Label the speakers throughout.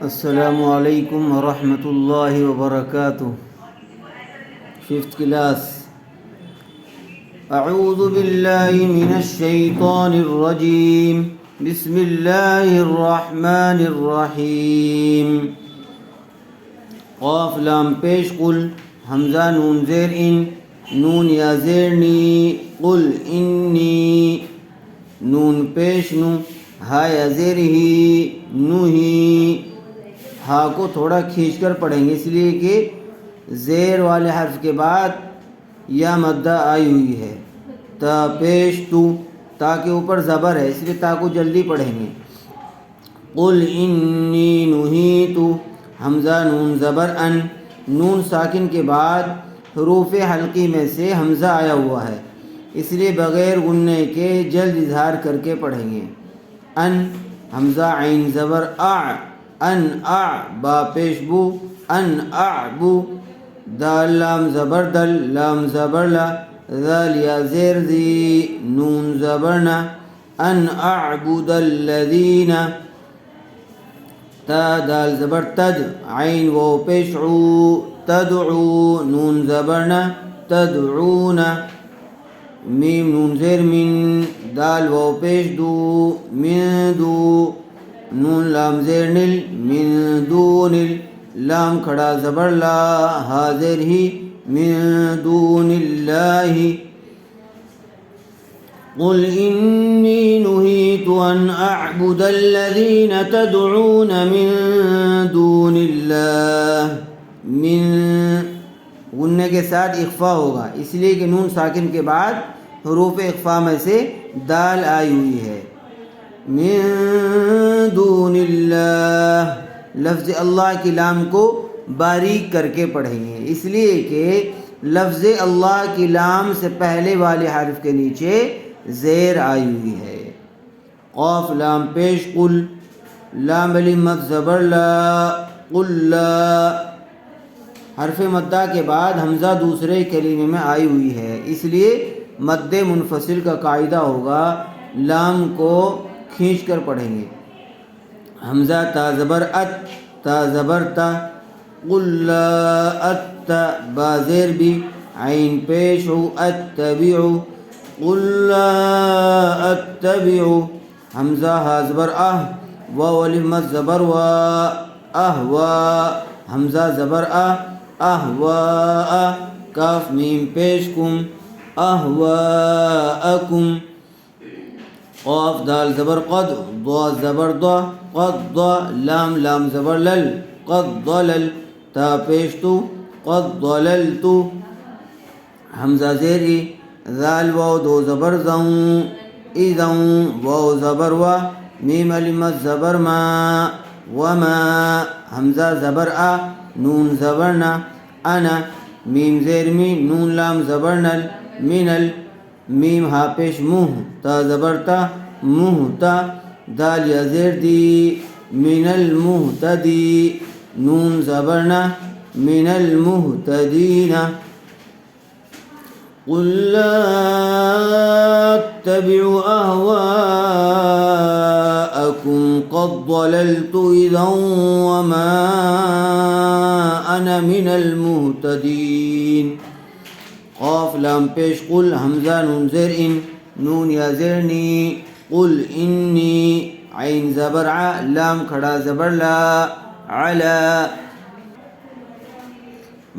Speaker 1: السلام علیکم ورحمۃ اللہ وبرکاتہ۔ Fifth class. اعوذ باللہ من الشیطان الرجیم، بسم اللہ الرحمن الرحیم۔ قاف لام پیش قل، حمزہ نون زیر ان، نون یا زیر نی، قل انی، نون پیش نو، ہا یا زیر ہی، نو ہی۔ ہا کو تھوڑا کھینچ کر پڑھیں گے، اس لیے کہ زیر والے حرف کے بعد یا مدہ آئی ہوئی ہے۔ تا پیش تو، تا کے اوپر زبر ہے، اس لیے تا کو جلدی پڑھیں گے۔ قل انی نہیت، حمزہ نون زبر ان، نون ساکن کے بعد حروف حلقی میں سے حمزہ آیا ہوا ہے، اس لیے بغیر غننے کے جلد اظہار کر کے پڑھیں گے۔ ان، حمزہ عین زبر اع، ان اع، با پیش بو، ان اعبو۔ دال لام زبر دل، لام زبر لا، ذال یا زیر ذی، نون زبر نا، ان اعبد الذین۔ تا دال زبر تد، عین واو پیش عو، تدعو، نون زبر نا، تدعون۔ میم نون زیر من، دال واو پیش دو، من دو، نون لام زیر نل، من دون، لام کھڑا زبر لا، ہا زیر ہی، من دون اللہ۔ قل انی نہیت ان اعبد الذین تدعون من دون اللہ۔ من غننے کے ساتھ اخفا ہوگا، اس لیے کہ نون ساکن کے بعد حروف اخفا میں سے دال آئی ہوئی ہے۔ من دون اللہ، لفظ اللہ کی لام کو باریک کر کے پڑھیں گے، اس لیے کہ لفظ اللہ کی لام سے پہلے والے حرف کے نیچے زیر آئی ہوئی ہے۔ قاف لام پیش قل، لام علی مد زبر لا، قل لا۔ حرف مدہ کے بعد حمزہ دوسرے کلمے میں آئی ہوئی ہے، اس لیے مد منفصل کا قاعدہ ہوگا، لام کو کھینچ کر پڑھیں گے۔ حمزہ تا زبر ات، تا زبر تا، قل لا ات، با زیر بھی، عین پیش ہو، اتبعو، قل لا اتبعو۔ حمزہ ہا زبر اہ، واو الف مد زبر وا، اہوا، حمزہ زبر اہ، اہوا، کاف میم پیش کم، اہواءکم۔ قاف دال زبر قد، ضا زبر ضا، قد ضا، لام لام زبر لل، قد ضلل، تا پیش تو، قد ضللت۔ حمزہ زیر ای، ذال واو دو زبر زوں، اذوں، واو زبر وا، میم الف مد زبر ما، وما۔ حمزہ زبر آ، نون زبر نا، انا، میم زیر می، نون لام زبر نل، منل، میم ہا پیش منہ، تا زبر تا، مہتا، دال یا زیر دی، من المہتدی، نون زبر نا، من المہتدین۔ قل لا اتبع اہواءکم قد ضللت اذا وما انا من المہتدین۔ قاف لام پیش قل، حمزہ نون زیر ان، نون یا زیر نی، قل انی، عین زبر ع، لام کھڑا زبر لا، علا۔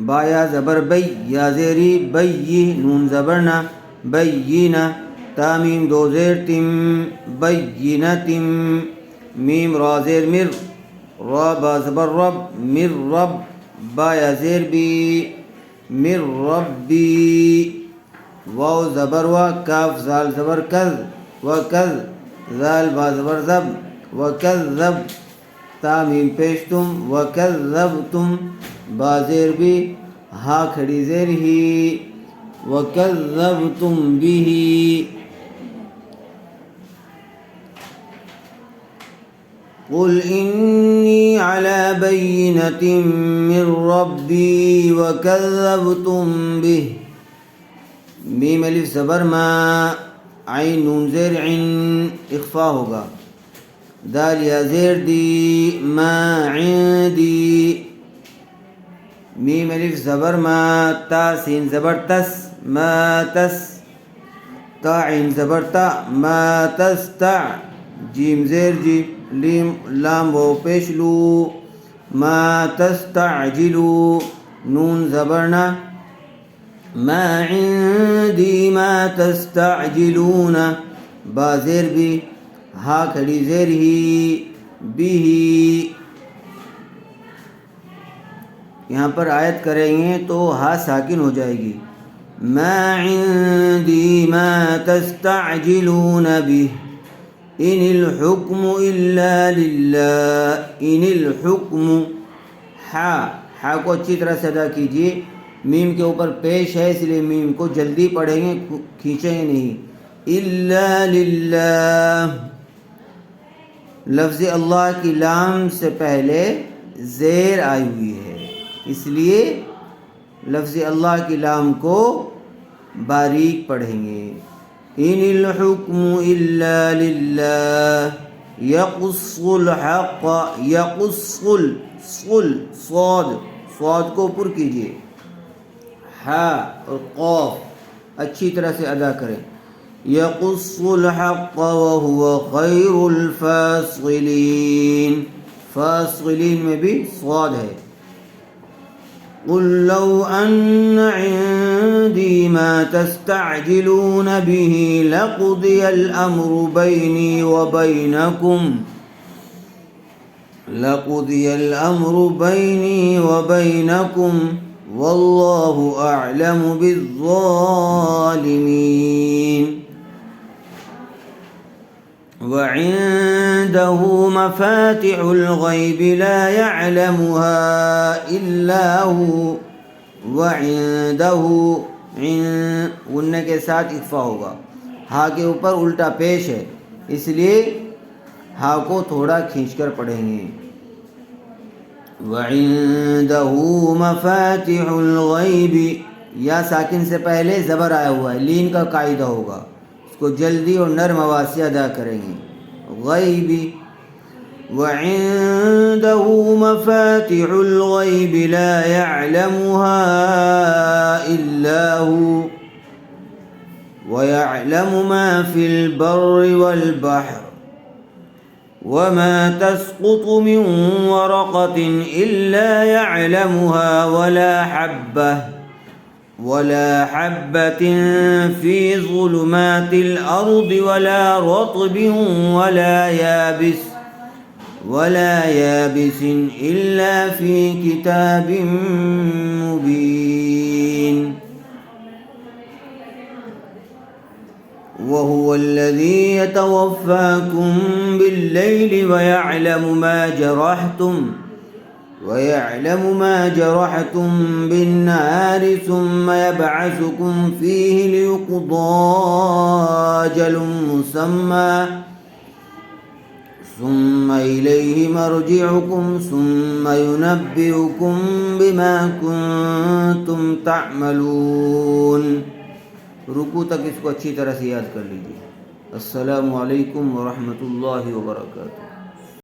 Speaker 1: بایا زبر بی، یا زیری، بی، نون زبر نا، بینا، تامیم دو زیر تم، بینتم۔ میم را زیر مر، را با زبر رب، مر رب، بایا زیر بی، مر ربی، واو زبر وا، کاف زال زبر کذ، وکذ، ذال با زبر زب، وکذب، تا میم پیش تم، وکذبتم، با زیر بھی، ہا کھڑی زیر ہی، وکذبتم بہ۔ قل انی علی بینۃ من ربی وکذبتم بہ۔ میم الف زبر ما، عین نون زیر عن، اخفا ہوگا۔ دال یا زیر دی، ما عندی، میم الف زبر ما، تا سین زبر تس، ما تس، تا عین زبر تا، ما تستع، جیم زیر جی، لیم لام و پیش لو، ما تستعجلو، نون زبرنا، ما عندی ما تستعجلون، با زیر بھی، ہا کھڑی زیر ہی، بھی، یہاں پر آیت کریں گے تو ہا ساکن ہو جائے گی، ما عندی ما تستعجلون به ان الحکم الا للہ، ان الحکم، ہا کو اچھی طرح سے ادا کیجیے، میم کے اوپر پیش ہے اس لیے میم کو جلدی پڑھیں گے، کھینچیں گے نہیں، الا للہ، لفظ اللہ کی لام سے پہلے زیر آئی ہوئی ہے، اس لیے لفظ اللہ کی لام کو باریک پڑھیں گے، ان الحکم الا للہ یقص الحق، یقص صاد کو پر کیجیے، ہا اور قاف اچھی طرح سے ادا کریں، یقص الحق وهو خیر الفاصلین، فاصلین میں بھی صاد ہے، قل لو ان عندي ما تستعجلون به لقضي الامر بيني وبينكم والله اعلم بالظالمين وعنده مفاتح الغيب لا يعلمها إلا هو وعنده، غنّے کے ساتھ اخفا ہوگا، ہا کے اوپر الٹا پیش ہے اس لیے ہا کو تھوڑا کھینچ کر پڑھیں گے، وعنده مفاتح الغیب، یا ساکن سے پہلے زبر آیا ہوا ہے، لین کا قاعدہ ہوگا، اس کو جلدی اور نرم آواز سے ادا کریں گے، غیبی، وعنده مفاتح الغیب لا يعلمها الا هو ويعلم ما في البر والبحر وما تسقط من ورقة إلا يعلمها ولا حبة في ظلمات الأرض ولا رطب ولا يابس إلا في كتاب مبين وهو الذي يتوفاكم بالليل ويعلم ما جرحتم بالنهار ثم يبعثكم فيه ليقضى أجل مسمى ثم إليه مرجعكم ثم ينبئكم بما كنتم تعملون، رکوع تک اس کو اچھی طرح سے یاد کر لیجیے۔ السلام علیکم ورحمۃ اللہ وبرکاتہ۔